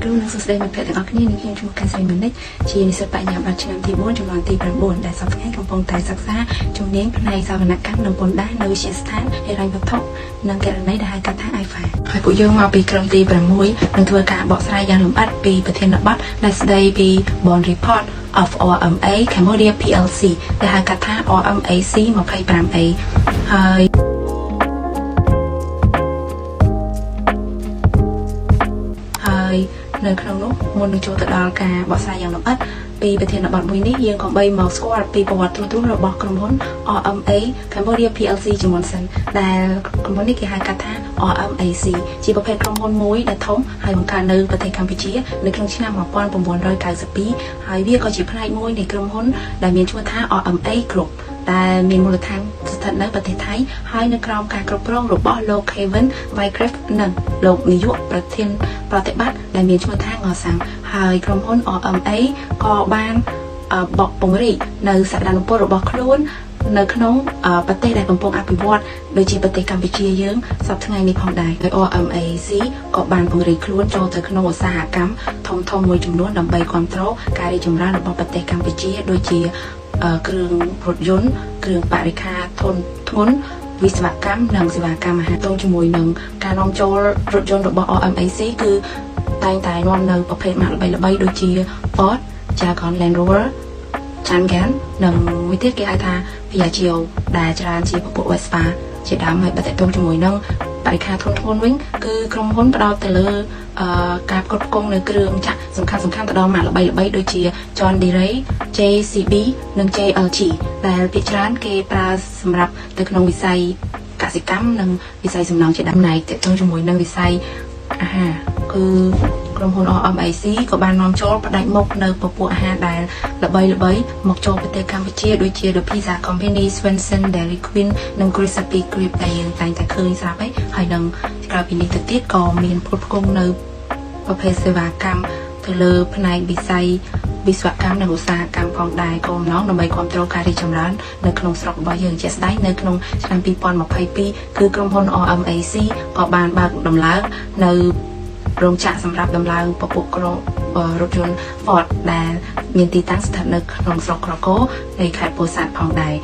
គ្រូនិងសួស្តីមិត្តភ័ក្តិទាំងអស់គ្នានេះខ្ញុំឈ្មោះកែស្រីមនិចជានិស្សិតបញ្ញាបត្រឆ្នាំទី4ចំនួនទី9ដែលសប្តាហ៍កំពុងតែសិក្សាជំនាញផ្នែកសវនកម្មនិងពន្ធដារនៅវិទ្យាស្ថានហិរញ្ញវត្ថុនិងគណនេយ្យដែលហៅកាត់ថា IFA ហើយពួកយើងមកពីក្រុមទី6នឹងធ្វើការបកស្រាយយ៉ាងលម្អិតពីប្រធានបទដែលស្ដីពី Bond Report of RMA Cambodia PLC ដែលហៅកាត់ថា RMAC 25A ហើយនៅក្នុងនោះមុននឹងចូលទៅដល់ការបកស្រាយយ៉ាងលម្អិតពីប្រធានបទមួយនេះយើងក៏បីមកស្គាល់ពីប្រវត្តិទូទៅរបស់ក្រុមហ៊ុន RMA Cambodia PLC ជាមុនសិនដែលក្រុមហ៊ុននេះគេហៅកាត់ថា RMAC ជាប្រភេទក្រុមហ៊ុនមួយដែលធំហើយបង្កើតនៅប្រទេសកម្ពុជានៅក្នុងឆ្នាំ1992ហើយវាក៏ជាផ្នែកមួយនៃក្រុមហ៊ុនដែលមានឈ្មោះថា RMA Group ដែលមានមូលដ្ឋានស្ថិតនៅប្រទេសថៃហើយនៅក្រោមការគ្រប់គ្រងរបស់លោក Kevin Wycliffe និងលោកនាយកប្រធានប្រតិបត្តិដែលមានឈ្មោះថាងសាំងហើយក្រុមហ៊ុន RMA ក៏បានបកពង្រីកនៅសក្តានុពលរបស់ខ្លួននៅក្នុងប្រទេសដែលកំពុងអភិវឌ្ឍដូចជាប្រទេសកម្ពុជាយើងសប្តាហ៍ថ្ងៃនេះផងដែរហើយ RMAC ក៏បានពង្រីកខ្លួនចូលទៅក្នុងឧស្សាហកម្មធំមួយចំនួនដើម្បីគ្រប់គ្រងការរីកចម្រើនរបស់ប្រទេសកម្ពុជាដូចជាគ្រឿងរថយន្តគ្រឿងបរិក្ខារធនធ្ងន់វិស្វកម្មនិងសេវាកម្មអាហារតូចជាមួយនឹងការនាំចូលរថយន្តរបស់ RMAC គឺតែងតែនាំនៅប្រភេទម៉ាកល្បីៗដូចជា Ford, Jaguar Land Rover, Changan និងមួយទៀតគេហៅថា Piaggio ដែលច្រើនជាពពួក Vespa ជាដើមហើយបើតទៅជាមួយនឹងបរិក្ខារធនធ្ងន់វិញគឺក្រុមហ៊ុនផ្ដោតទៅលើការគ្រប់គ្រងនៅគ្រឿងចក្រសំខាន់ៗទៅដល់ម៉ាកល្បីៗដូចជា John Deere, JCB និង JLG ដែលភាគច្រើនគេប្រើសម្រាប់ទៅក្នុងវិស័យកសិកម្មនិងវិស័យសំណង់ជាដើមណែកទៅជាមួយនឹងវិស័យអាហារគឺក្រុមហ៊ុន RMAC ក៏បាននាំចូលផ្ដាច់មុខនៅពពួកអាហារដែលល្បីៗមកចូលប្រទេសកម្ពុជាដូចជា The Pizza Company, Swenson, Dairy Queen និង Krispy Kreme ដែលយើងតែងតែឃើញស្រាប់ហើយនឹងក្រៅពីនេះទៅទៀតក៏មានផ្គត់ផ្គង់នៅប្រភេទសេវាកម្មទៅលើផ្នែកវិស័យវិស្វកម្មនិងឧស្សាហកម្មផងដែរគោលបំណងដើម្បីគ្រប់គ្រងការរីកចម្រើននៅក្នុងស្រុករបស់យើងជាក់ស្ដែងនៅក្នុងឆ្នាំ2022គឺក្រុមហ៊ុន RMAC ក៏បានបើកដំឡើងនៅរោងចក្រសម្រាប់ដំឡើងពពុះក្រុងរថយន្ត Ford ដែលមានទីតាំងស្ថិតនៅក្នុងស្រុកក្រគរនៃខេត្តពោធិ៍សាត់ផងដែរ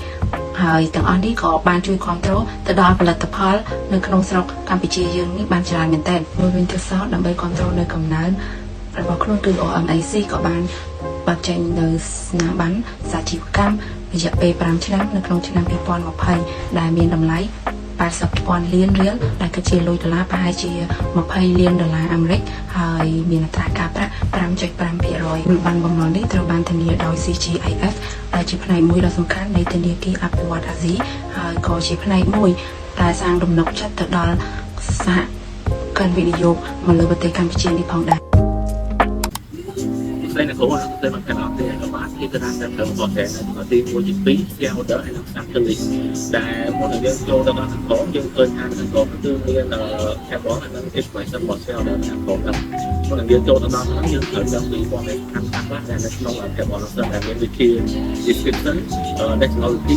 ហើយទាំងអស់នេះក៏បានជួយគ្រប់គ្រងទៅដល់ផលិតផលនៅក្នុងស្រុកកម្ពុជាយើងនេះបានច្រើនមែនទែនមួយវិញទៀតសោតដើម្បីគ្រប់គ្រងនៅកំណើនរបស់ខ្លួនគឺ RMAC ក៏បានបើកចេញនៅស្នាប័នសាជីវកម្មរយៈពេល5ឆ្នាំនៅក្នុងឆ្នាំ2020ដែលមានតម្លៃ80,000 លានរៀលដែលគឺជាលុយដុល្លារប្រហែលជា20 លានដុល្លារអាមេរិកហើយមានអត្រាការប្រាក់ 5.5% វិបត្តិបំណុលនេះត្រូវបានធានាដោយ CGIF ដែលជាផ្នែកមួយដ៏សំខាន់នៃធនាគារអភិវឌ្ឍន៍អាស៊ីហើយក៏ជាផ្នែកមួយដែលសាងទំនុកចិត្តទៅដល់សហគមន៍វិនិយោគមកលើប្រទេសកម្ពុជានេះផងដែរđây là khổ là tôi mà phải làm thì các bạn khi tôi đang làm có thể là đi mua dịch phí theo đỡ hay là sang chân lý để một là dân châu đang thành phố dân tôi hàng thành phố tư nhiên là theo đó là năng ít phải sân một theo đỡ thành phố là một là dân châu đang nó như thời gian bị quan hệ hàng tháng là nó không là theo đó là sơn là những vị trí description technology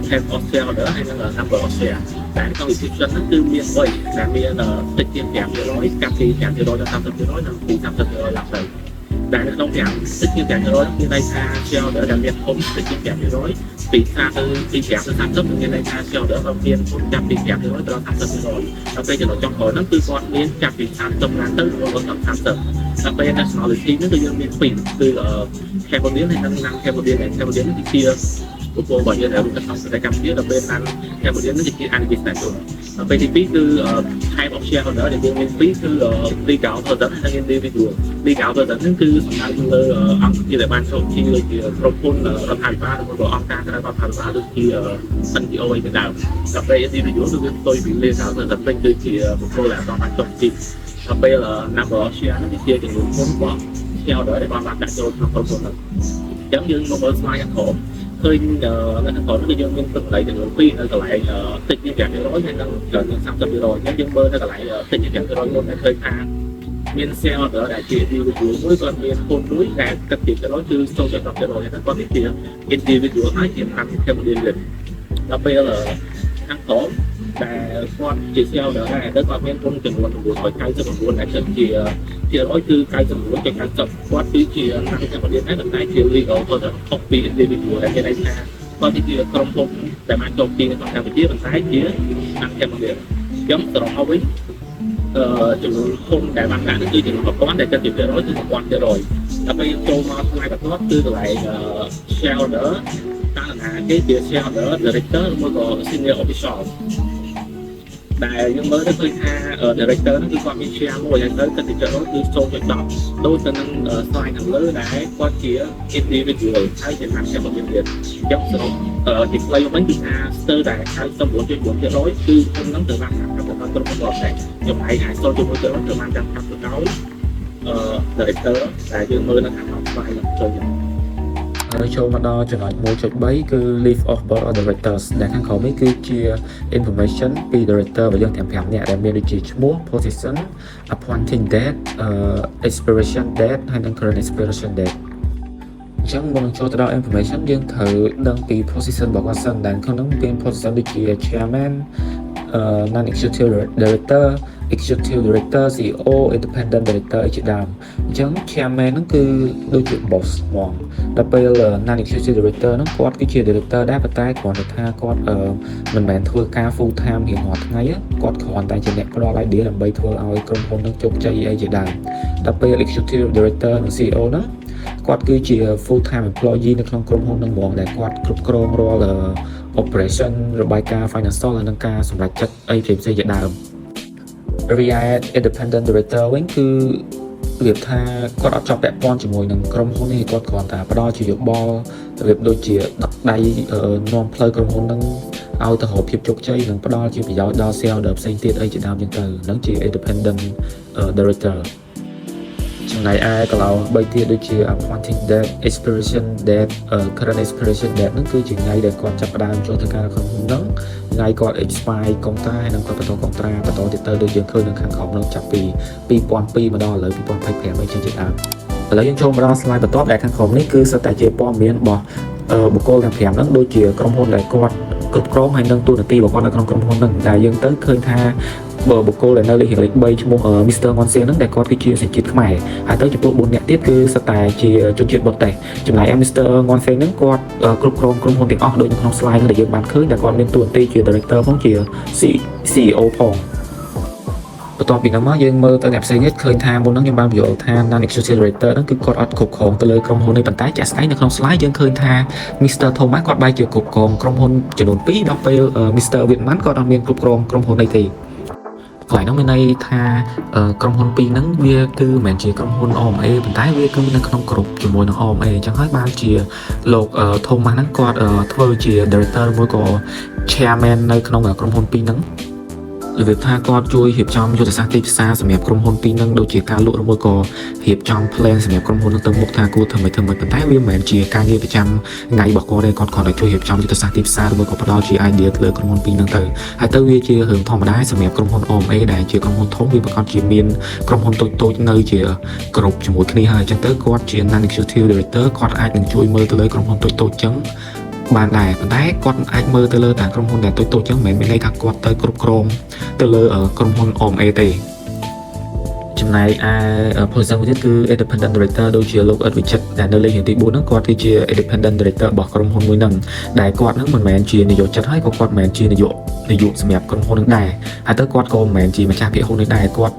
theo theo đỡ hay là number of share để trong description nó tư nhiên vậy là miền là tích tiền giảm cho nói cam thì giảm cho đó là 30% là phụ 30% là phải đại nó không giảm tích như giảm rồi như đây tha treo đỡ đặc biệt không tích như giảm rồi bị tha từ bị giảm từ tham thấp như đây tha treo đỡ đầu tiên không chạm bị giảm rồi từ tham thấp rồi ở đây cho nó trong hồi nó tư con miếng chạm bị tham thấp là tới rồi còn tham thấp ở đây nó nói thì nó từ dân miền phình từ theo một miếng hay năng theo một miếng thì chia của cô bởi vì là lúc trong cái cam phía là bên ăn theo một miếng nó chỉ ăn việc này rồi ở đây thì phí từ hai bọc xe nữa để miễn phí từ đi gạo thôi dẫn hay đi đường đi gạo thôi dẫn từ sản phẩm ăn như là ban sau khi thì propon là thành ba rồi ông ta đã thành ba được khi sân thì ôi cái nào ở đây đi đường được tôi bị lên gạo rồi dẫn bên từ thì một cô là toàn thành công thì ở đây là năm bọc xe nó đi chia thì người muốn bỏ theo đó để bạn đặt cho nó không còn giống như một slide ăn khổ hơi là thành phố nó dân nhân từng lại từng phi nó lại tích như dạng rối hay là gần như 30 rồi những dân bơi nó lại tích như dạng rối luôn hay hơi tha miền xe ở đại kia đi với núi còn miền thôn núi gà cắt tiền cái đó chưa sâu cho rồi nó có cái kia đi với núi nói chuyện ăn theo một điển hình là bây giờ ăn tổn តែគាត់ជា sale ដែរហើយទៅគាត់មានគុណចំនួន999ដែលចិត្តជា100គឺ99.90គាត់គឺជាខាងកម្ពុជាដែរតែជា legal គាត់ខុសពី individual ដែលគេថាគាត់ជាក្រុមហ៊ុនដែលបានចុះពីក្នុងកម្ពុជាប៉ុន្តែជាខាងកម្ពុជាអញ្ចឹងត្រង់មកវិញចំនួនហ៊ុនដែលបានដាក់គឺចំនួន1000ដែល70%គឺ1000%ដើម្បីចូលមកថ្លៃបន្ទាប់គឺកន្លែង shareholder តាមណាគេជា shareholder director ឬក៏ senior official ដែលយើងមើលទៅឃើញថា director ហ្នឹងគឺគាត់មាន share មួយហើយទៅគិតពីចឹងគឺ0.10ដូចទៅនឹង slide ខាងលើដែលគាត់ជា individual ហើយជាខាងកម្ពុជាទៀតយកសរុបទីខ្លីវិញគឺថាស្ទើរតែ99.4%គឺហ្នឹងទៅបានតាមក្រុមហ៊ុនដែរចំណែកឯ0.1%ទៅបានតាមកាត់ទៅដោយdirector ដែលយើងមើលនៅខាងក្នុង slide ហ្នឹងទៅចឹងហើយចូលមកដល់ចំណុច 1.3 គឺ leave of board of directors ដែលខាងក្រោមនេះគឺជា information ពី director របស់យើងទាំង5នាក់ដែលមានដូចជាឈ្មោះ position appointing date expiration date ហើយនិង current expiration date អញ្ចឹងមុននឹងចូលទៅដល់ information យើងត្រូវដឹងពី position របស់គាត់សិនដែលក្នុងនោះមាន position ដូចជា chairman non-executive director executive director CEO independent director ជាដើមអញ្ចឹង chairman ហ្នឹងគឺដូចជា boss ហ្មងដល់ពេល non-executive director ហ្នឹងគាត់គឺជា director ដែរប៉ុន្តែគ្រាន់តែថាគាត់មិនមែនធ្វើការ full time រៀងរាល់ថ្ងៃគាត់គ្រាន់តែជាអ្នកផ្ដល់ idea ដើម្បីធ្វើឲ្យក្រុមហ៊ុនហ្នឹងជោគជ័យអីជាដើមដល់ពេល executive director និង CEO ហ្នឹងគាត់គឺជា full time employee នៅក្នុងក្រុមហ៊ុនហ្នឹងហ្មងដែលគាត់គ្រប់គ្រងរាល់ operation របាយការណ៍ financial ហើយនិងការសម្រេចចិត្តអីផ្សេងៗជាដើមReal independent director វិញគឺរៀបថាគាត់អត់ជាប់ពាក់ព័ន្ធជាមួយនឹងក្រុមហ៊ុននេះគាត់គ្រាន់តែផ្ដល់ជាយោបល់រៀបដូចជាដឹកដៃនាំផ្លូវក្រុមហ៊ុនហ្នឹងឲ្យទៅរកភាពជោគជ័យនិងផ្ដល់ជាប្រយោជន៍ដល់ shareholder ផ្សេងទៀតអីជាដើមចឹងទៅហ្នឹងជា independent director ចំណែកឯកន្លង3ទៀតដូចជា appointing date expiration date current expiration date ហ្នឹងគឺជាថ្ងៃដែលគាត់ចាប់ផ្ដើមចូលធ្វើការក្នុងហ្នឹងថ្ងៃគាត់ expire កុងត្រាហើយនឹងគាត់បន្តកុងត្រាបន្តទៀតទៅដូចយើងឃើញនៅខាងក្រោមនោះចាប់ពី2002មកដល់ឥឡូវ2025អីចឹងជាដើមឥឡូវយើងចូលមកដល់ slide បន្ទាប់ដែលខាងក្រោមនេះគឺសុទ្ធតែជាព័ត៌មានរបស់បុគ្គលទាំង5ហ្នឹងដូចជាក្រុមហ៊ុនដែលគាត់គ្រប់គ្រងហើយនឹងទូនាទីរបស់គាត់នៅក្នុងក្រុមហ៊ុនហ្នឹងដែលយើងទៅឃើញថាបុគ្គលដែលនៅលេខ3ឈ្មោះ Mr. Ngonsen ហ្នឹងដែលគាត់គឺជាសញ្ជាតិខ្មែរហើយទៅចំពោះ4នាក់ទៀតគឺសុទ្ធតែជាជនជាតិបរទេសចំណែក Mr. Ngonsen ហ្នឹងគាត់គ្រប់គ្រងក្រុមហ៊ុនទាំងអស់ដូចនៅក្នុង slide ដែលយើងបានឃើញដែលគាត់មានតួនាទីជា director ផងជា CEO ផងបន្ទាប់ពីនោះមកយើងមើលទៅអ្នកផ្សេងទៀតឃើញថាមុនហ្នឹងខ្ញុំបានបញ្យល់ថា non-executive director ហ្នឹងគឺគាត់អត់គ្រប់គ្រងទៅលើក្រុមហ៊ុននេះប៉ុន្តែជាក់ស្ដែងនៅក្នុង slide យើងឃើញថា Mr. Thomas គាត់បែរជាគ្រប់គ្រងក្រុមហ៊ុនចំនួន2ដល់ពេល Mr. Whitman គាត់អត់មានគ្រប់គ្រងក្រុមហ៊ុននេះទេកន្លែងនោះមានន័យថាក្រុមហ៊ុន2ហ្នឹងវាគឺមិនមែនជាក្រុមហ៊ុន OMA ប៉ុន្តែវាគឺនៅក្នុងក្រុមជាមួយនឹង OMA អញ្ចឹងហើយបានជាលោក Thomas ហ្នឹងគាត់ធ្វើជា director មួយក៏ chairman នៅក្នុងក្រុមហ៊ុន2ហ្នឹងរបៀបថាគាត់ជួយរៀបចំយុទ្ធសាស្ត្រទីផ្សារសម្រាប់ក្រុមហ៊ុនពីរនឹងដូចជាការលក់ឬមួយក៏រៀបចំ plan សម្រាប់ក្រុមហ៊ុននឹងទៅមុខថាគួរធ្វើម៉េចប៉ុន្តែវាមិនមែនជាការងារប្រចាំថ្ងៃរបស់គាត់ទេគាត់គ្រាន់តែជួយរៀបចំយុទ្ធសាស្ត្រទីផ្សារឬមួយក៏ផ្ដល់ជា idea ទៅលើក្រុមហ៊ុនពីរនឹងទៅហើយទៅវាជារឿងធម្មតាសម្រាប់ក្រុមហ៊ុន OMA ដែលជាក្រុមហ៊ុនធំវាប្រកាសជាមានក្រុមហ៊ុនតូចៗនៅជាគ្រប់ជាមួយគ្នាហើយអញ្ចឹងទៅគាត់ជា non-executive director គាត់អាចនឹងជួយមើលទៅលើក្រុមហ៊ុនតូចៗអញ្ចឹងបានដែរប៉ុន្តែគាត់អាចមើលទៅលើតែក្រុមហ៊ុនដែលតូចៗចឹងមិនមែនមានន័យថាគាត់ទៅគ្រប់គ្រងទៅលើក្រុមហ៊ុន OMA ទេចំណែកឯ position ទៀតគឺ independent director ដូចជាលោក Edward ដែលនៅលេខទី4ហ្នឹងគាត់គឺជា independent director របស់ក្រុមហ៊ុនមួយហ្នឹងដែលគាត់ហ្នឹងមិនមែនជានាយកចិត្តហើយក៏គាត់មិនមែនជានាយកសម្រាប់ក្រុមហ៊ុនហ្នឹងដែរហើយទៅគាត់ក៏មិនមែនជាម្ចាស់ភាគហ៊ុននេះដែរគាត់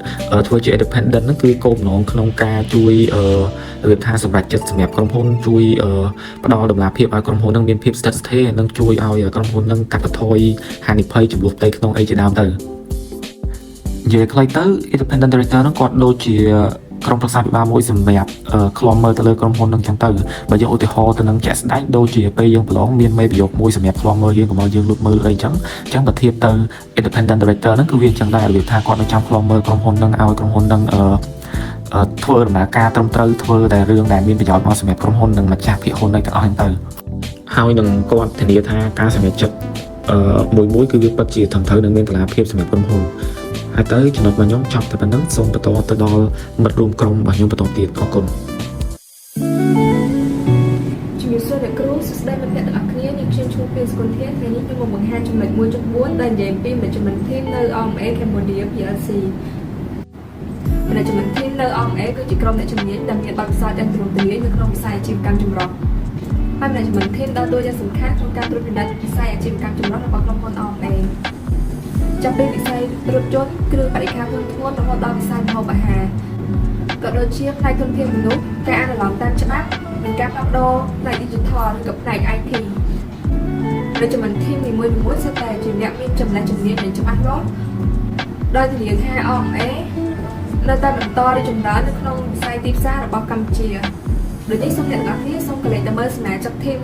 ធ្វើជា independent ហ្នឹងគឺគោលបំណងក្នុងការជួយរបៀបថាសម្រាប់ចិត្តសម្រាប់ក្រុមហ៊ុនជួយផ្ដល់តម្លាភាពឲ្យក្រុមហ៊ុនហ្នឹងមានភាពស្ថិតស្ថេរនិងជួយឲ្យក្រុមហ៊ុនហ្នឹងកាត់បន្ថយហានិភ័យចំនួនផ្ទៃក្នុងអីជាដើមទៅនិយាយខ្លីទៅ independent director ហ្នឹងគាត់ដូចជាក្រុមប្រឹក្សាពិបាលមួយសម្រាប់ខ្លំមើលទៅលើក្រុមហ៊ុនហ្នឹងចឹងទៅបើយើងឧទាហរណ៍ទៅនឹងជាក់ស្ដែងដូចជាពេលយើងប្រឡងមានមេប្រយោគមួយសម្រាប់ខ្លំមើលយើងកុំឲ្យយើងលួចមើលអីចឹងបើធៀបទៅ independent director ហ្នឹងគឺវាចឹងដែររបៀបថាគាត់នឹងចាំខ្លំមើលក្រុមហ៊ុនហ្នឹងឲ្យក្រុមហ៊ុនហ្នឹងធ្វើដំណើរការត្រឹមត្រូវធ្វើតែរឿងដែលមានប្រយោជន៍មកសម្រាប់ក្រុមហ៊ុននិងម្ចាស់ភាគហ៊ុនទាំងអស់ហ្នឹងទៅហើយនឹងគាត់ធានាថាការសម្រេចចិត្តមួយគឺវាពិតជាត្រឹមត្រូវនិងមានតម្លាភាពសម្រាប់ក្រុមហ៊ុនហើយទៅចំណុចរបស់ខ្ញុំចប់តែប៉ុណ្្នឹងសូមបន្តទៅដល់មិត្តរួមក្រុមរបស់ខ្ញុំបន្តទៀតអរគុណជំរាបសួរអ្នកគ្រូសួស្តីមិត្តភក្តិទាំងអស់គ្នាខ្ញុំឈ្មោះ ពីស្គុនធានថ្ងៃនេះខ្ញុំមកបង្ហាញចំណុច1.4ដែលនិយាយពី Management Team នៅ OMA Cambodia PLC Management Team នៅ OMA គឺជាក្រុមអ្នកជំនាញដែលមានបទពិសោធន៍យ៉ាងទូលំទូលាយនៅក្នុងវិស័យអាជីវកម្មចម្រុះហើយ Management Team ដើរតួយ៉ាងសំខាន់ក្នុងការត្រួតពិនិត្យវិស័យអាជីវកម្មចម្រុះរបស់ក្រុមហ៊ុន OMA ចាប់ពីវិស័យរថយន្តគ្រឿងបរិក្ខារធុនធ្ងន់រហូតដល់វិស័យម្ហូបអាហារក៏ដូចជាផ្នែកធនធានមនុស្សការអនុលោមតាមច្បាប់និងការផ្លាស់ប្ដូរផ្នែក Digital ឬក៏ផ្នែក IT Management Team នីមួយៗសុទ្ធតែជាអ្នកមានចំណេះជំនាញយ៉ាងច្បាស់លាស់ដោយធានាថា OMA នៅតែបន្តរីកចម្រើននៅក្នុងវិស័យទីផ្សាររបស់កម្ពុជាដូចនេះសូមអ្នកទាំងអស់គ្នាសូមកលេចទៅមើលសមាជិក Team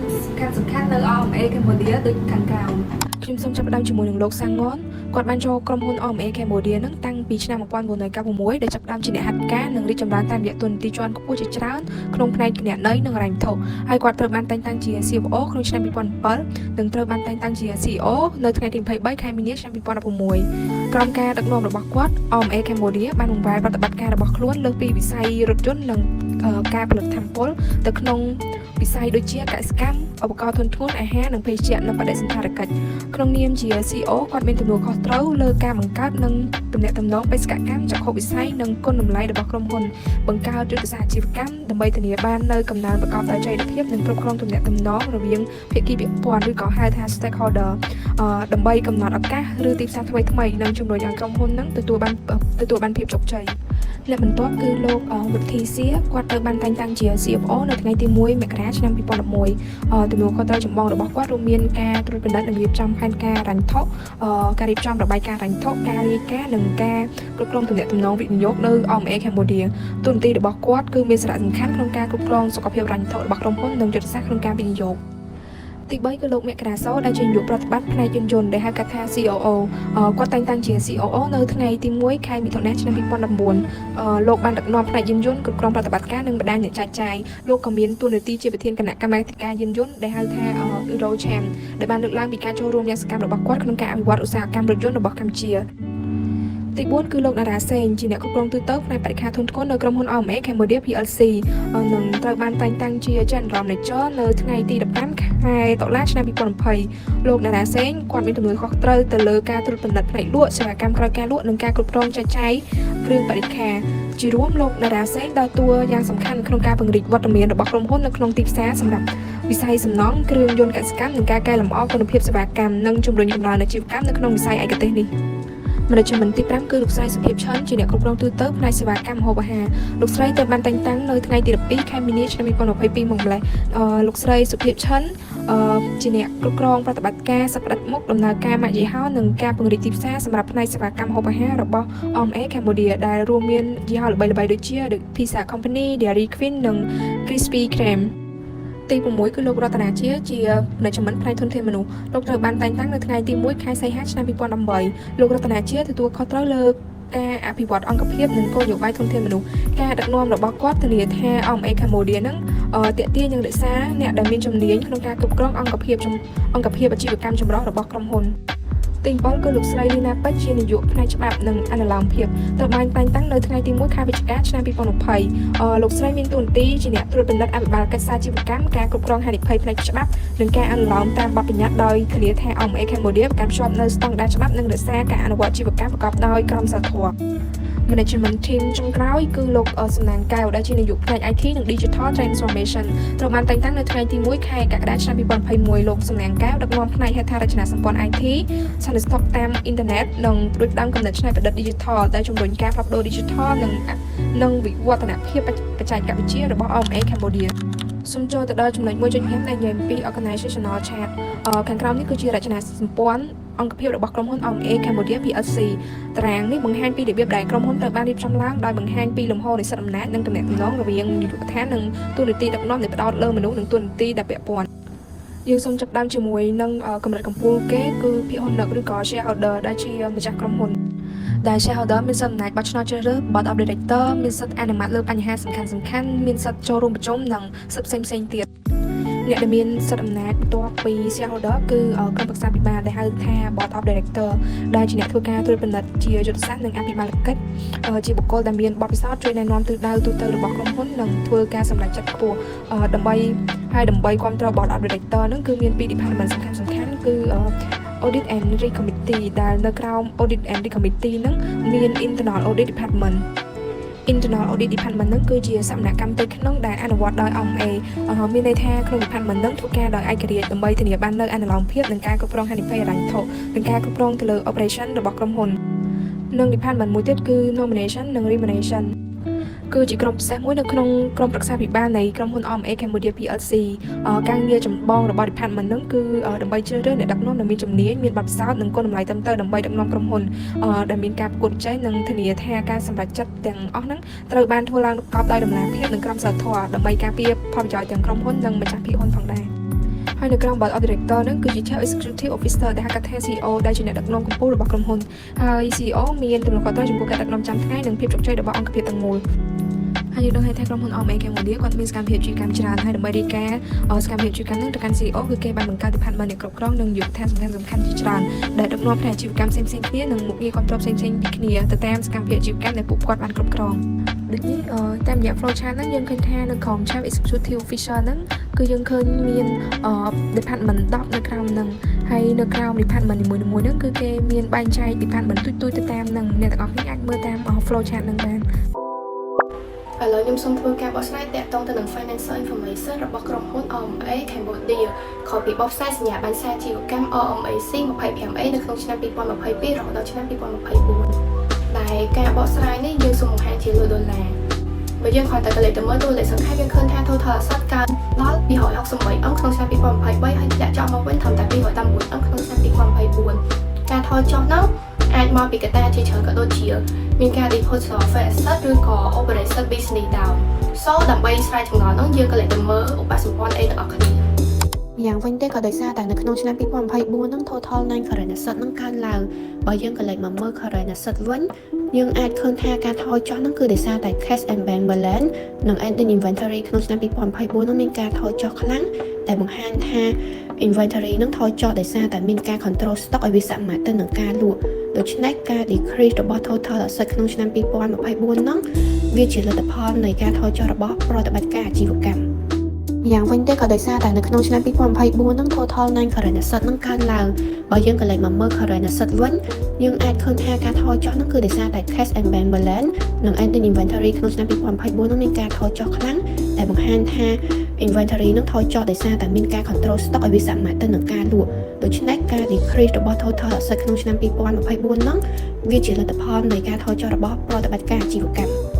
សំខាន់ៗនៅ OMA Cambodia ដូចខាងក្រោមខ្ញុំសូមចាប់ផ្ដើមជាមួយនឹងលោកសាំងងនគាត់បានចូលក្រុមហ៊ុន OMA Cambodia នឹងតាំងពីឆ្នាំ1996ដែលចាប់ផ្ដើមជាអ្នកហាត់ការនិងរីកចម្រើនតាមរយៈតួនាទីជាន់ខ្ពស់ជាច្រើនក្នុងផ្នែកគណនេយ្យនិងហិរញ្ញវត្ថុហើយគាត់ត្រូវបានតែងតាំងជា CFO ក្នុងឆ្នាំ2007និងត្រូវបានតែងតាំងជា CEO នៅថ្ងៃទី23ខែមីនាឆ្នាំ2016ក្រុមការដឹកនាំរបស់គាត់ OMA Cambodia បានបង្វែរប្រតិបត្តិការរបស់ខ្លួនលើសពីវិស័យរថយន្តនិងការផលិតថាមពលទៅក្នុងវិស័យដូចជាកសិកម្មឧបករណ៍ធុនធ្ងន់អាហារនិងភេសជ្ជៈនិងបដិសណ្ឋារកិច្ចក្នុងនាមជា CEO គាត់មានទំនួលខុសត្រូវលើការបង្កើតនិងទំនាក់ទំនងបេសកកម្មចក្ខុវិស័យនិងគុណតម្លៃរបស់ក្រុមហ៊ុនបង្កើតយុទ្ធសាស្ត្រអាជីវកម្មដើម្បីធានាបាននូវកំណើនប្រកបដោយចីរភាពនិងគ្រប់គ្រងទំនាក់ទំនងរវាងភាគីពាក់ព័ន្ធឬក៏ហៅថា stakeholder ដើម្បីកំណត់ឱកាសឬទីផ្សារថ្មីៗនិងជំរុញឲ្យក្រុមហ៊ុននឹងទទួលបានភាពជោគជ័យអ្នកបន្ទាប់គឺលោកវិធីសៀគាត់ត្រូវបានតែងតាំងជា CFO នៅថ្ងៃទី1មករាឆ្នាំ2011ទំនួលខុសត្រូវចម្បងរបស់គាត់រួមមានការត្រួតពិនិត្យនិងរៀបចំផែនការហិរញ្ញវត្ថុការរៀបចំរបាយការណ៍ហិរញ្ញវត្ថុការរាយការណ៍និងការគ្រប់គ្រងទំនាក់ទំនងវិនិយោគនៅ OMA Cambodia តួនាទីរបស់គាត់គឺមានសារៈសំខាន់ក្នុងការគ្រប់គ្រងសុខភាពហិរញ្ញវត្ថុរបស់ក្រុមហ៊ុននិងយុទ្ធសាស្ត្រក្នុងការវិនិយោគទី3គឺលោកមករាសោដែលជានាយកប្រតិបត្តិផ្នែកយន្តយន្តដែលហៅកាត់ថា COO គាត់តែងតាំងជា COO នៅថ្ងៃទី1ខែមិថុនាឆ្នាំ2019លោកបានដឹកនាំផ្នែកយន្តយន្តគ្រប់គ្រងប្រតិបត្តិការនិងបណ្ដាញអ្នកចែកចាយលោកក៏មានតួនាទីជាប្រធានគណៈកម្មាធិការយន្តយន្តដែលហៅថា Eurocham ដែលបានលើកឡើងពីការចូលរួមយ៉ាងសកម្មរបស់គាត់ក្នុងការអភិវឌ្ឍឧស្សាហកម្មរថយន្តរបស់កម្ពុជាទី4គឺលោកតារាសេងជាអ្នកគ្រប់គ្រងទូទៅផ្នែកបរិក្ខារធុនធ្ងន់នៅក្រុមហ៊ុន OMA Cambodia PLC នឹងត្រូវបានតែងតាំងជា General Manager នៅថ្ងៃទី15ខែតុលាឆ្នាំ2020លោកតារាសេងគាត់មានទំនួលខុសត្រូវទៅលើការត្រួតពិនិត្យផ្នែកលក់សេវាកម្មក្រោយការលក់និងការគ្រប់គ្រងចែកចាយគ្រឿងបរិក្ខារជារួមលោកតារាសេងដើរតួយ៉ាងសំខាន់ក្នុងការពង្រីកវត្តមានរបស់ក្រុមហ៊ុននៅក្នុងទីផ្សារសម្រាប់វិស័យសំណង់គ្រឿងយន្តកសិកម្មនិងការកែលម្អគុណភាពសេវាកម្មនិងជំរុញកំណើនអាជីវកម្មនៅក្នុងវិស័យឯកទេសនេះManagement ទី5គឺលោកស្រីសុភិបឆាន់ជាអ្នកគ្រប់គ្រងទូទៅផ្នែកសេវាកម្មម្ហូបអាហារលោកស្រីត្រូវបានតែងតាំងនៅថ្ងៃទី12ខែមីនាឆ្នាំ2022មកម្លេះលោកស្រីសុភិបឆាន់ជាអ្នកគ្រប់គ្រងប្រតិបត្តិការសក្តិមុខដំណើរការម៉ាកយីហោនិងការពង្រីកទីផ្សារសម្រាប់ផ្នែកសេវាកម្មម្ហូបអាហាររបស់ OMA Cambodia ដែលរួមមានយីហោល្បីៗដូចជា The Pizza Company, Dairy Queen និង Krispy Kremeទី6គឺលោករតនាជា Management ផ្នែកធនធានមនុស្សលោកត្រូវបានតែងតាំងនៅថ្ងៃទី1ខែសីហាឆ្នាំ2018លោករតនាជាទទួលខុសត្រូវលើការអភិវឌ្ឍអង្គភាពនិងគោលនយោបាយធនធានមនុស្សការដឹកនាំរបស់គាត់ធានាថា OMA Cambodia នឹងទាក់ទាញនិងរក្សាអ្នកដែលមានជំនាញក្នុងការគ្រប់គ្រងអង្គភាពអាជីវកម្មចម្រុះរបស់ក្រុមហ៊ុនទី7គឺលោកស្រីលីណាពេជ្រជានាយកផ្នែកច្បាប់និងអនុលោមភាពត្រូវបានតែងតាំងនៅថ្ងៃទី1ខែវិច្ឆិកាឆ្នាំ2020លោកស្រីមានតួនាទីជាអ្នកត្រួតពិនិត្យអភិបាលកិច្ចសាជីវកម្មការគ្រប់គ្រងហានិភ័យផ្នែកច្បាប់និងការអនុលោមតាមបទបញ្ញត្តិដោយធានាថា OMA Cambodia ប្រកាន់ខ្ជាប់នូវស្តង់ដារច្បាប់និងរក្សាការអនុវត្តអាជីវកម្មប្រកបដោយក្រមសីលធម៌Management Team ចុងក្រោយគឺលោកសំណាងកែវដែលជានាយកផ្នែក IT និង Digital Transformation ត្រូវបានតែងតាំងនៅថ្ងៃទី1ខែកក្កដាឆ្នាំ2021លោកសំណាងកែវដឹកនាំផ្នែកហេដ្ឋារចនាសម្ព័ន្ធ IT សន្តិសុខតាមអ៊ីនធឺណិតនិងផ្ដួចផ្ដើមកំណត់ច្នៃប្រឌិត Digital ដែលជំរុញការផ្លាស់ប្ដូរ Digital និងវិវឌ្ឍនភាពបច្ចេកវិទ្យារបស់ OMA Cambodiaសូមចូលទៅដល់ចំណុច1.5ដែលនិយាយអំពី Organizational Chart ខាងក្រោមនេះគឺជារចនាសម្ព័ន្ធអង្គភាពរបស់ក្រុមហ៊ុន OMA Cambodia PLC តារាងនេះបង្ហាញពីរបៀបដែលក្រុមហ៊ុនត្រូវបានរៀបចំឡើងដោយបង្ហាញពីលំហូរនៃសិទ្ធិអំណាចនិងទំនាក់ទំនងរវាងនាយកដ្ឋាននិងទូនាទីដឹកនាំដែលផ្ដោតលើមនុស្សនិងទូនាទីដែលពាក់ព័ន្ធយើងសូមចាប់ផ្ដើមជាមួយនឹងកម្រិតកម្ពស់គេគឺភាគហ៊ុនដឹកឬក៏ shareholder ដែលជាម្ចាស់ក្រុមហ៊ុនដែល shareholder មានសិទ្ធិអំណាចបោះឆ្នោតជ្រើសរើស board of director មានសិទ្ធិអនុម័តលើបញ្ហាសំខាន់ៗមានសិទ្ធិចូលរួមប្រជុំនិងសិទ្ធិផ្សេងៗទៀតអ្នកដែលមានសិទ្ធិអំណាចបន្ទាប់ពី shareholder គឺក្រុមប្រឹក្សាពិបាលដែលហៅថា board of director ដែលជាអ្នកធ្វើការត្រួតពិនិត្យជាយុទ្ធសាស្ត្រនិងអភិបាលកិច្ចជាបុគ្គលដែលមានបទពិសោធន៍ជួយណែនាំទិសដៅទូទៅរបស់ក្រុមហ៊ុននិងធ្វើការសម្រេចចិត្តខ្ពស់ដើម្បីគ្រប់គ្រង board of director នឹងគឺមានពីរ department សំខាន់ៗ គឺ Audit and Risk Committee ដែលនៅក្រោម Audit and Risk Committee ហ្នឹងមាន Internal Audit Department Internal Audit Department ហ្នឹងគឺជាសកម្មកម្មផ្ទៃក្នុងដែលអនុវត្តដោយ OMA មានន័យថាក្នុង Department ហ្នឹងធ្វើការដោយឯករាជ្យដើម្បីធានាបាននូវអនុលោមភាពនិងការគ្រប់គ្រងហានិភ័យហិរញ្ញវត្ថុនិងការគ្រប់គ្រងទៅលើ Operation របស់ក្រុមហ៊ុននិង Department មួយទៀតគឺ Nomination និង Remuneration គឺជាក្រុមពិសេសមួយនៅក្នុងក្រុមប្រឹក្សាភិបាលនៃក្រុមហ៊ុន OMA Cambodia PLC ការងារចម្បងរបស់ Department ហ្នឹងគឺដើម្បីជ្រើសរើសអ្នកដឹកនាំដែលមានជំនាញមានបទពិសោធន៍និងគុណតម្លៃត្រឹមត្រូវដើម្បីដឹកនាំក្រុមហ៊ុនដែលមានការប្រកួតប្រជែងនិងធានាថាការសម្រេចចិត្តទាំងអស់ហ្នឹងត្រូវបានធ្វើឡើងប្រកបដោយតម្លាភាពនិងក្រមសីលធម៌ដើម្បីការពារផលប្រយោជន៍ទាំងក្រុមហ៊ុននិងម្ចាស់ភាគហ៊ុនផងដែរហើយនៅក្រោម Board of Director ហ្នឹងគឺជា Chief Executive Officer ដែលហៅកាត់ថា CEO ដែលជាអ្នកដឹកនាំកម្ពុជារបស់ក្រុមហ៊ុនហើយ CEO មានទំនួលខុសត្រូវចំពោះការដឹកនាំចាំថ្ងៃនិងភាពជោគជ័យរបស់អង្គភាពទាំងមូលហើយយើងដឹងថាក្រុមហ៊ុន OMA Cambodia គាត់មានសកម្មភាពជាកម្មច្រើនហើយដើម្បីរាយការណ៍សកម្មភាពជាកម្មនឹងទៅកាន់ CEO គឺគេបានបង្កើត Department នៃគ្រប់គ្រងនិងយុទ្ធសាស្ត្រសំខាន់ៗជាច្រើនដែលដឹកនាំផ្នែកអាជីវកម្មផ្សេងៗគ្នានិងមុខងារគ្រប់គ្រងផ្សេងៗពីគ្នាទៅតាមសកម្មភាពអាជីវកម្មដែលពួកគាត់បានគ្រប់គ្រងដូចនេះតាមរយៈ flow chart ហ្នឹងយើងឃើញថានៅក្រោម Chief Executive Officer ហ្នឹងគឺយើងឃើញមាន Department 10នៅក្រោមហ្នឹងហើយនៅក្រោម Department នីមួយៗហ្នឹងគឺគេមានបែងចែក Department ទូចៗទៅតាមហ្នឹងអ្នកទាំងអស់គ្នាអាចមើលតាម flow chart ហ្នឹងបានឥឡូវខ្ញុំសូមធ្វើការបកស្រាយតាក់ទងទៅនឹង Financial Information របស់ក្រុមហ៊ុន OMA Cambodia ខុសពីបបផ្សាយសញ្ញាប័ណ្ណសាជីវកម្ម OMAC 25A នៅក្នុងឆ្នាំ2022រហូតដល់ឆ្នាំ2024ដែលការបកស្រាយនេះយើងសូមបង្ហាញជាលើដុល្លារបើយើងគ្រាន់តែកលេចទៅមើលតួលេខសង្ខេបយើងឃើញថា total asset កើនដល់268អង្គក្នុងឆ្នាំ2023ហើយធ្លាក់ចុះមកវិញត្រឹមតែ219អង្គក្នុងឆ្នាំ2024ការថយចុះនោះអាចមកពីកត្តាជាច្រើនក៏ដូចជាមានការ deposit of asset ឬក៏ operation business down ដើម្បីស្រាយចម្ងល់នោះយើងក៏លេចទៅមើលឧបសម្ព័ន្ធអីទាំងអស់គ្នាយ៉ាងវិញទេក៏ដោយសារតែនៅក្នុងឆ្នាំ2024នឹង total 9 current asset នឹងកើនឡើងបើយើងក៏លេចមកមើល current asset វិញយើងអាចឃើញថាការថយចុះនោះគឺដោយសារតែ cash and bank balance និង ending inventory ក្នុងឆ្នាំ2024នោះមានការថយចុះខ្លាំងដែលបង្ហាញថា inventory នឹងថយចុះដោយសារតែមានការ control stock ឲ្យវាសមាមាត្រទៅនឹងការលក់ដូច្នេះការ decrease របស់ total asset ក្នុងឆ្នាំ2024នោះវាជាលទ្ធផលនៃការថយចុះរបស់ប្រតិបត្តិការអាជីវកម្មយ៉ាងវិញទេក៏ដោយសារតែនៅក្នុងឆ្នាំ2024នឹង total 9 current asset នឹងកើនឡើងបើយើងក៏លេចមកមើល current asset វិញយើងអាចឃើញថាការថយចុះនោះគឺដោយសារតែ cash and bank balance និង ending inventory ក្នុងឆ្នាំ2024នោះមានការថយចុះខ្លាំងដែលបង្ហាញថា inventory នឹងថយចុះដោយសារតែមានការ control stock ឲ្យវាសមាមាត្រទៅនឹងការលក់ដូច្នេះការ decrease របស់ total asset ក្នុងឆ្នាំ2024នោះវាជាលទ្ធផលនៃការថយចុះរបស់ប្រតិបត្តិការអាជីវកម្ម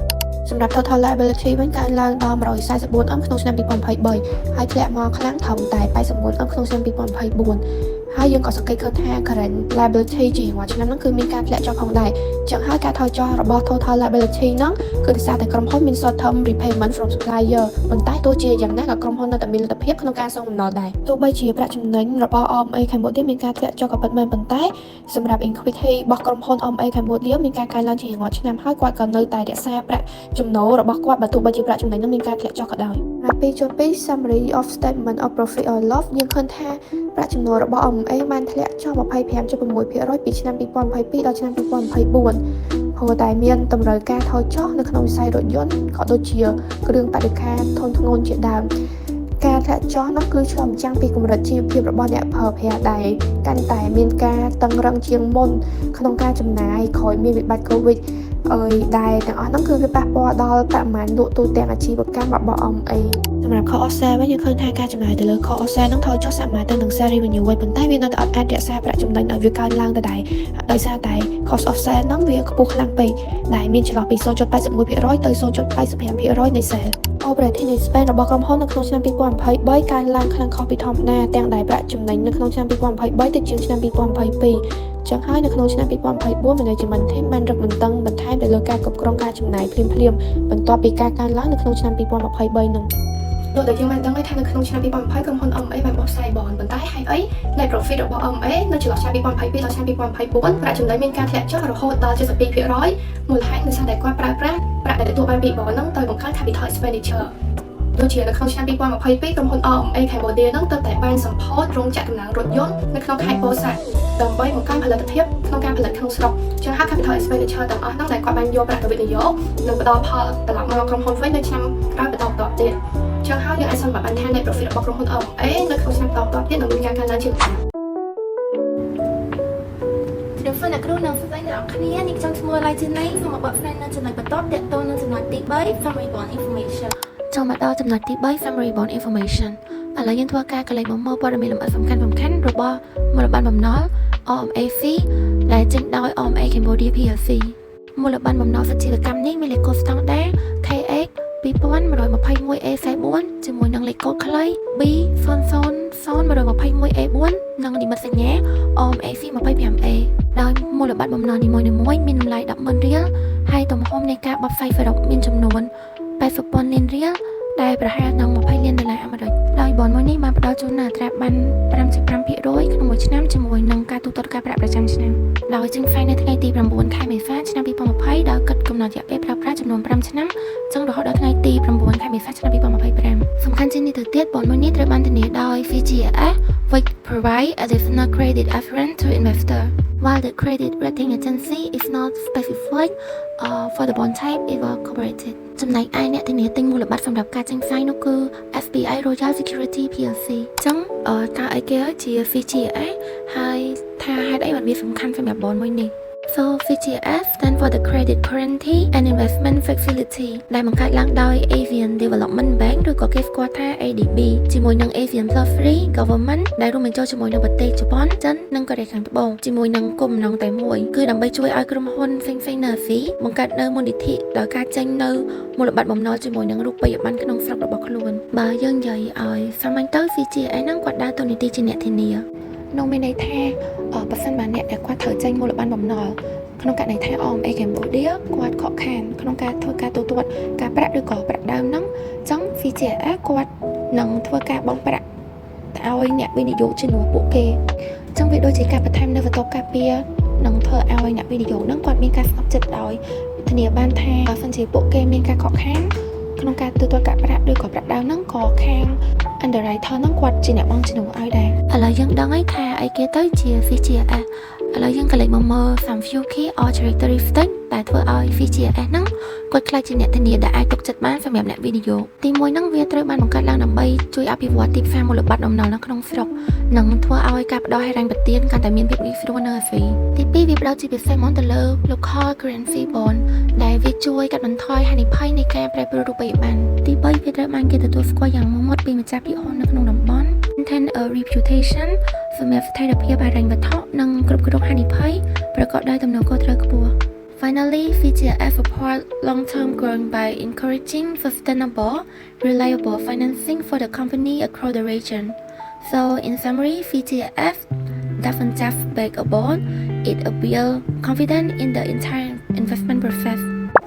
សម្រាប់ total liability វិញកើនឡើងដល់144អង្គក្នុងឆ្នាំ2023ហើយធ្លាក់មកខ្លាំងត្រឹមតែ84អង្គក្នុងឆ្នាំ2024ហើយយើងក៏សង្កេតឃើញថា current liability ជារាល់ឆ្នាំហ្នឹងគឺមានការធ្លាក់ចុះផងដែរអញ្ចឹងហើយការថយចុះរបស់ total liability ហ្នឹងគឺដោយសារតែក្រុមហ៊ុនមាន short term repayment from supplier ប៉ុន្តែទោះជាយ៉ាងណាក៏ក្រុមហ៊ុននៅតែមានលទ្ធភាពក្នុងការសងបំណុលដែរទោះបីជាប្រាក់ចំណេញរបស់ OMA Cambodia មានការធ្លាក់ចុះក៏ពិតមែនប៉ុន្តែសម្រាប់ equity របស់ក្រុមហ៊ុន OMA Cambodia មានការកើនឡើងជារៀងរាល់ឆ្នាំហើយគាត់ក៏នៅតែរក្សាប្រាក់ចំណូលរបស់គាត់បើទោះបីជាប្រាក់ចំណេញនោះមានការធ្លាក់ចុះក៏ដោយ2.2 Summary of Statement of Profit or Loss យើងឃើញថាប្រាក់ចំណូលរបស់ OMA បានធ្លាក់ចុះ 25.6% ពីឆ្នាំ2022ដល់ឆ្នាំ2024ព្រោះតែមានតម្រូវការថយចុះនៅក្នុងវិស័យរថយន្តក៏ដូចជាគ្រឿងបរិក្ខារធនធ្ងន់ជាដើមការធ្លាក់ចុះនោះគឺឆ្លុះបញ្ចាំងពីកម្រិតជីវភាពរបស់អ្នកប្រើប្រាស់ដែលកាន់តែមានការតឹងរ៉ឹងជាងមុនក្នុងការចំណាយក្រោយមានវិបត្តិ COVID ដែលទាំងអស់ហ្នឹងគឺវាប៉ះពាល់ដល់បរិមាណលក់ទូទាំងអាជីវកម្មរបស់ OMA សម្រាប់ cost of sale វិញយើងឃើញថាការចំណាយទៅលើ cost of sale ហ្នឹងថយចុះសមាមាត្រទៅនឹង sales revenue វិញប៉ុន្តែវានៅតែអត់អាចរក្សាប្រាក់ចំណេញឲ្យវាកើនឡើងទៅដែរដោយសារតែ cost of sale ហ្នឹងវាខ្ពស់ខ្លាំងពេកដែលមានចន្លោះពី 0.81% ទៅ 0.85% នៃ sale operating expense របស់ក្រុមហ៊ុននៅក្នុងឆ្នាំ2023កើនឡើងខ្លាំងខុសពីធម្មតាទាំងដែលប្រាក់ចំណេញនៅក្នុងឆ្នាំ2023ទៅជាងឆ្នាំ2022ចឹងហើយនៅក្នុងឆ្នាំ2024 Management Team បានរឹតបន្តឹងបន្ថែមទៅលើការគ្រប់គ្រងការចំណាយភ្លាមៗបន្ទាប់ពីការកើនឡើងនៅក្នុងឆ្នាំ2023នោះដូចដែលយើងបានដឹងថានៅក្នុងឆ្នាំ2020ក្រុមហ៊ុន OMA បានបោះផ្សាយបនប៉ុន្តែហេតុអី Net Profit របស់ OMA នៅចន្លោះឆ្នាំ2022ដល់ឆ្នាំ2024ប្រាក់ចំណេញមានការធ្លាក់ចុះរហូតដល់ 72% មូលហេតុដោយសារតែគាត់ប្រើប្រាស់ប្រាក់ដែលទទួលបានពីបនហ្នឹងទៅបង្កើន Capital Expenditure ដូចជានៅក្នុងឆ្នាំ2022ក្រុមហ៊ុន OMA Cambodia នឹងទៅតែបានសម្ពោធរោងចក្រដំឡើងរថយន្តនៅក្នុងខេត្តពោធិ៍សាត់ដើម្បីបង្កើនផលិតភាពក្នុងការផលិតក្នុងស្រុកចឹងហើយ Capital Expenditure ទាំងអស់ហ្នឹងដែលគាត់បានយកប្រាក់ទៅវិនិយោគនឹងផ្ដល់ផលត្រឡប់មកក្រុមហ៊ុនវិញនៅឆ្នាំក្រោយបន្តទៀតចឹងហើយយើងអាចសន្និដ្ឋានបានថា Net Profit របស់ក្រុមហ៊ុន OMA នៅក្នុងឆ្នាំបន្តទៀតនឹងមានការកើនឡើងជាលំដាប់ គ្រូនឹងសួស្តីអ្នកនរគ្នានេះខ្ញុំឈ្មោះឡៃជីណៃសូមមកបកស្រាយនៅចំណុចបន្តទាក់ទងនឹងចំណុចទី3 summary born information ចូលមកដល់ចំណុចទី3 summary born information ឥឡូវយើងធ្វើការកលែងបំណុលព័ត៌មានលម្អិតសំខាន់ៗរបស់មូលបត្របំណុល OMAC ដែលចេញដោយ OMA Cambodia PLC មូលបត្របំណុលសច្ចាកម្មនេះមានលេខកូដស្តង់ដារ KX 2121A44 ជាមួយនឹងលេខកូដខ្លី B00021A4 និងនិមិត្តសញ្ញា OMAC 25A ដោយមូលបត្របំណុលនីមួយៗមានតម្លៃ 10,000 រៀលហើយទំហំនៃការបបផ្សាយសរុបមានចំនួន 80,000 លានរៀលដែលប្រហែលនឹង$20 លានអាមេរិកដោយបនមួយនេះបានផ្ដល់ជូននូវអត្រាប័ណ្ណ 5.5% ក្នុងមួយឆ្នាំជាមួយនឹងការទូទាត់ការប្រាក់ប្រចាំឆ្នាំដោយចេញផ្សាយនៅថ្ងៃទី 9 ខែមេសា ឆ្នាំ 2020 ដោយគិតកំណត់រយៈពេលប្រើប្រាស់ចំនួន 5 ឆ្នាំចឹងរហូតដល់ថ្ងៃទី 9 ខែមេសា ឆ្នាំ 2025 សំខាន់ជាងនេះទៅទៀតបនមួយនេះត្រូវបានធានាដោយ VGS which provide additional credit assurance to investor while the credit rating agency is not specified for the bond type it was cooperated ចំណែកឯអ្នកធានាទិញមូលបត្រសម្រាប់ការចេញផ្សាយនោះគឺ SBI Royal Security PLC ចឹងតើអីគេជា VGS ហើយថាហេតុអីបានវាសំខាន់សម្រាប់ bond មួយនេះSo VGS stand for the Credit Guarantee and Investment Facility ដែលបង្កើតឡើងដោយ Asian Development Bank ឬក៏គេស្គាល់ថា ADB ជាមួយនឹង Asian Free Government ដែលរួមបញ្ចូលជាមួយនឹងប្រទេសជប៉ុន ចិន និងកូរ៉េខាងត្បូងជាមួយនឹងគោលបំណងតែមួយគឺដើម្បីជួយឲ្យក្រុមហ៊ុនផ្សេងៗនៅអាស៊ីបង្កើតនៅមូលនិធិដោយការចេញនៅមូលបត្របំណុលជាមួយនឹងរូបិយប័ណ្ណក្នុងស្រុករបស់ខ្លួនបើយើងនិយាយឲ្យសាមញ្ញទៅ VGS ហ្នឹងគាត់ដើរតួនាទីជាអ្នកធានានោះមានន័យថាបើសិនបើអ្នកដែលគាត់ត្រូវចេញមូលបត្របំណុលក្នុងករណីថា OMA Cambodia គាត់ខកខានក្នុងការធ្វើការទូទាត់ការប្រាក់ឬក៏ប្រាក់ដើមហ្នឹងអញ្ចឹង VGS គាត់នឹងធ្វើការបង់ប្រាក់ទៅឲ្យអ្នកវិនិយោគជំនួសពួកគេអញ្ចឹងវាដូចជាការបន្ថែមនៅបន្ទប់ការពារនឹងធ្វើឲ្យអ្នកវិនិយោគហ្នឹងគាត់មានការស្ងប់ចិត្តដោយធានាបានថាបើសិនជាពួកគេមានការខកខានក្នុងការទូទាត់ការប្រាក់ឬក៏ប្រាក់ដើមហ្នឹងក៏ខាង underwriter ហ្នឹងគាត់ជាអ្នកបង់ជំនួសឲ្យដែរឥឡូវយើងដឹងហើយថាអីគេទៅជា VGS ឥឡូវយើងក៏លេខមកមើល some few key or characteristics ដែលធ្វើឲ្យ VGS ហ្នឹងគាត់ខ្លាចជាអ្នកធានាដែលអាចទុកចិត្តបានសម្រាប់អ្នកវិនិយោគទី1ហ្នឹងវាត្រូវបានបង្កើតឡើងដើម្បីជួយអភិវឌ្ឍទីផ្សារមូលបត្របំណុលនៅក្នុងស្រុកនិងធ្វើឲ្យការផ្ដល់ហិរញ្ញប្បទានកាន់តែមានភាពងាយស្រួលនៅអាស៊ីទី2វាផ្ដល់ជាពិសេសមកទៅលើ local currency bond ដែលវាជួយកាត់បន្ថយហានិភ័យនៃការប្រែប្រួលរូបិយប័ណ្ណទី3វាត្រូវបានគេទទួលស្គាល់យ៉ាងមុតមាត់ពីម្ចាស់ភាគហ៊ុននៅក្នុងតំបន់ maintain a reputation សម្រាប់ស្ថិរភាពហិរញ្ញវត្ថុនិងគ្រប់គ្រងហានិភ័យប្រកបដោយទំនួលខុសត្រូវខ្ពស់ Finally, VGS support long-term growth by encouraging sustainable, reliable financing for the company across the region. So, in summary, VGS doesn't just back a bond, it builds confidence in the entire investment process.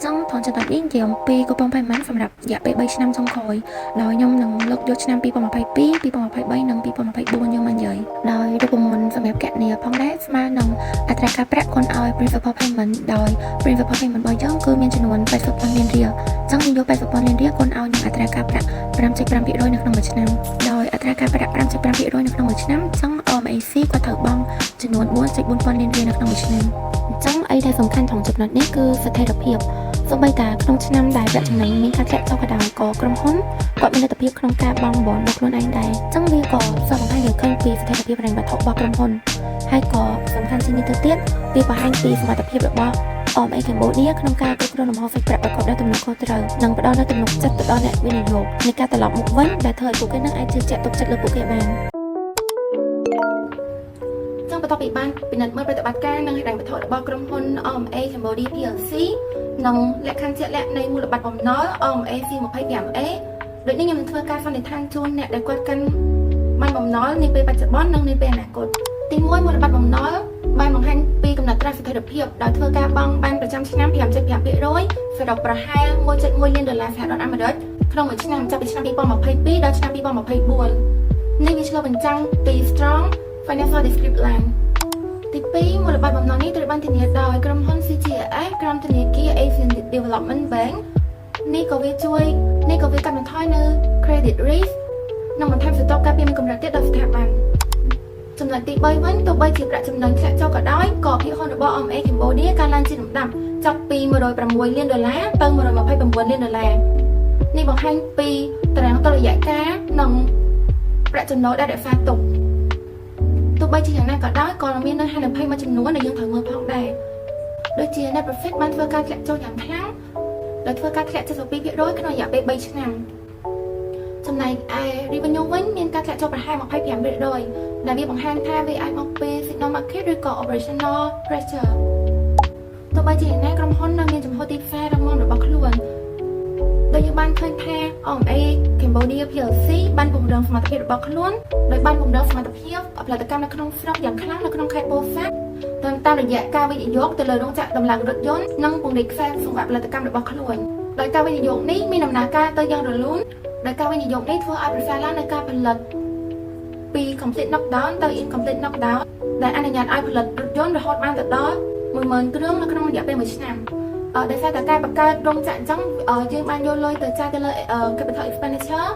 ចង់ថនចំណុចនេះនិយាយអំពីកូប៉ុង payment សម្រាប់រយៈពេល3ឆ្នាំចុងក្រោយដោយខ្ញុំនឹងលើកយកឆ្នាំ 2022 2023 និង 2024 យើងមកនិយាយដោយរូបមន្តសម្រាប់គណនាផងដែរស្មើនឹងអត្រាការប្រាក់គុណឲ្យ principal payment ដោយ principal payment របស់យើងគឺមានចំនួន 80,000 លានរៀលអញ្ចឹងយើងយក 80,000 លានរៀលគុណឲ្យនឹងអត្រាការប្រាក់ 5.5% នៅក្នុងមួយឆ្នាំដោយអត្រាការប្រាក់ 5.5% នៅក្នុងមួយឆ្នាំអញ្ចឹង OMAC គាត់ត្រូវបង់ចំនួន 4.4,000 លានរៀលនៅក្នុងមួយឆ្នាំអញ្ចឹងអីដែលសំខាន់ក្នុងចំណុចនេះគឺស្ថិរភាពសូម្បីតែក្នុងឆ្នាំដែលប្រាក់ចំណេញមានការធ្លាក់ចុះក៏ដោយក៏ក្រុមហ៊ុនគាត់មានលទ្ធភាពក្នុងការបង់បនរបស់ខ្លួនឯងដែរអញ្ចឹងវាក៏សបង្ហាញឃើញពីស្ថិរភាពហិរញ្ញវត្ថុរបស់ក្រុមហ៊ុនហើយក៏សំខាន់ជាងនេះទៅទៀតវាបង្ហាញពីសមត្ថភាពរបស់ OMA Cambodia ក្នុងការគ្រប់គ្រងលំហូរសាច់ប្រាក់ប្រកបដោយទំនួលខុសត្រូវនិងផ្ដល់នូវទំនុកចិត្តទៅដល់អ្នកវិនិយោគនៃការត្រឡប់មកវិញដែលធ្វើឲ្យពួកគេនឹងអាចជឿជាក់ទុកចិត្តលើពួកគេបានបន្ទាប់ពីបានពិនិត្យមើលប្រតិបត្តិការនិងហិរញ្ញវត្ថុរបស់ក្រុមហ៊ុន OMA Cambodia PLC និងលក្ខខណ្ឌជាក់លាក់នៃមូលបត្របំណុល OMA C25A ដូចនេះខ្ញុំនឹងធ្វើការសន្និដ្ឋានជូនអ្នកដែលគាត់កាន់បានបំណុលនាពេលបច្ចុប្បន្ននិងនាពេលអនាគតទី1មូលបត្របំណុលបានបង្ហាញពីកំណត់ត្រាស្ថិរភាពដោយធ្វើការបង់បានប្រចាំឆ្នាំ 5.5% សរុបប្រហែល $1.1 លានសហរដ្ឋអាមេរិកក្នុងមួយឆ្នាំចាប់ពីឆ្នាំ 2022 ដល់ឆ្នាំ 2024 នេះវាឆ្លុះបញ្ចាំងពី strong financial discipline ទី2មូលបត្របំណុលនេះត្រូវបានធានាដោយក្រុមហ៊ុន CGS ក្រុមធនាគារ Asian Development Bank នេះក៏វាកាត់បន្ថយនៅ credit risk និងបន្ថែមសន្ទុះការពារមានកម្រិតទៀតដល់ស្ថាប័នចំណុចទី3វិញទោះបីជាប្រាក់ចំណេញធ្លាក់ចុះក៏ដោយក៏ភាគហ៊ុនរបស់ OMA Cambodia កើនឡើងជាលំដាប់ចាប់ពី$106 លានទៅ$129 លាននេះបង្ហាញពីតារាងតុល្យការនិងប្រាក់ចំណូលដែលរក្សាទុក ទោះបីជាយ៉ាងណាក៏ដោយក៏មាននៅហានិភ័យមួយចំនួនដែលយើងត្រូវមើលផងដែរដូចជា net profit បានធ្វើការធ្លាក់ចុះយ៉ាងខ្លាំងដោយធ្វើការធ្លាក់ 72% ក្នុងរយៈពេល3ឆ្នាំចំណែកឯ revenue វិញមានការធ្លាក់ចុះប្រហែល 25% ដែលវាបង្ហាញថាវាអាចមកពី signal market ឬក៏ operational pressure ទោះបីជាយ៉ាងណាក្រុមហ៊ុននៅមានចំហទីផ្សាររឹងមាំរបស់ខ្លួនដោយយើងបានឃើញថា OMA Cambodia PLC បានពង្រឹងសមត្ថភាពរបស់ខ្លួនដោយបានពង្រឹងសមត្ថភាពផលិតកម្មនៅក្នុងស្រុកយ៉ាងខ្លាំងនៅក្នុងខេត្តពោធិ៍សាត់តាមរយៈការវិនិយោគទៅលើរោងចក្រដំឡើងរថយន្តនិងពង្រីកខ្សែសង្វាក់ផលិតកម្មរបស់ខ្លួនដោយការវិនិយោគនេះមានដំណើរការទៅយ៉ាងរលូនដោយការវិនិយោគនេះធ្វើឲ្យប្រសើរឡើងនៅការផលិតពី complete knockdown ទៅ incomplete knockdown ដែលអនុញ្ញាតឲ្យផលិតរថយន្តរហូតបានទៅដល់ 10,000 គ្រឿងនៅក្នុងរយៈពេល1ឆ្នាំដោយសារតែការបង្កើតរោងចក្រអញ្ចឹងយើងបានយកលុយទៅចាយទៅលើ capital expenditure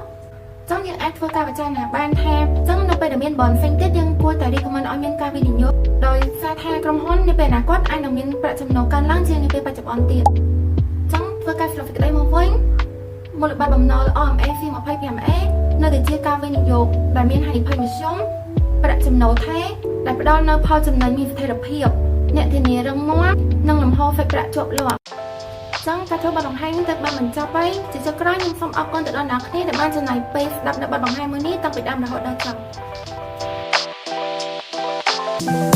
ចឹងយើងអាចធ្វើការពិចារណាបានថាចឹងនៅពេលដែលមាន bond ផ្សេងទៀតយើងគួរតែ recommend ឲ្យមានការវិនិយោគដោយសារថាក្រុមហ៊ុននៅពេលអនាគតអាចនឹងមានប្រាក់ចំណូលកើនឡើងជាងនៅពេលបច្ចុប្បន្នទៀតចឹងធ្វើការសរុបសេចក្តីមកវិញមូលបត្របំណុល OMA C25A នៅតែជាការវិនិយោគដែលមានហានិភ័យមធ្យមប្រាក់ចំណូលថេរដែលផ្ដល់នូវផលចំណេញមានស្ថិរភាពអ្នកធានារឹងមាំនិងលំហូរសាច់ប្រាក់ជាប់លាប់ចឹងការធ្វើបទបង្ហាញនេះទៅបានបញ្ចប់ហើយជាចុងក្រោយខ្ញុំសូមអរគុណទៅដល់អ្នកគ្នាដែលបានចំណាយពេលស្ដាប់នៅបទបង្ហាញមួយនេះតាំងពីដើមរហូតដល់ចប់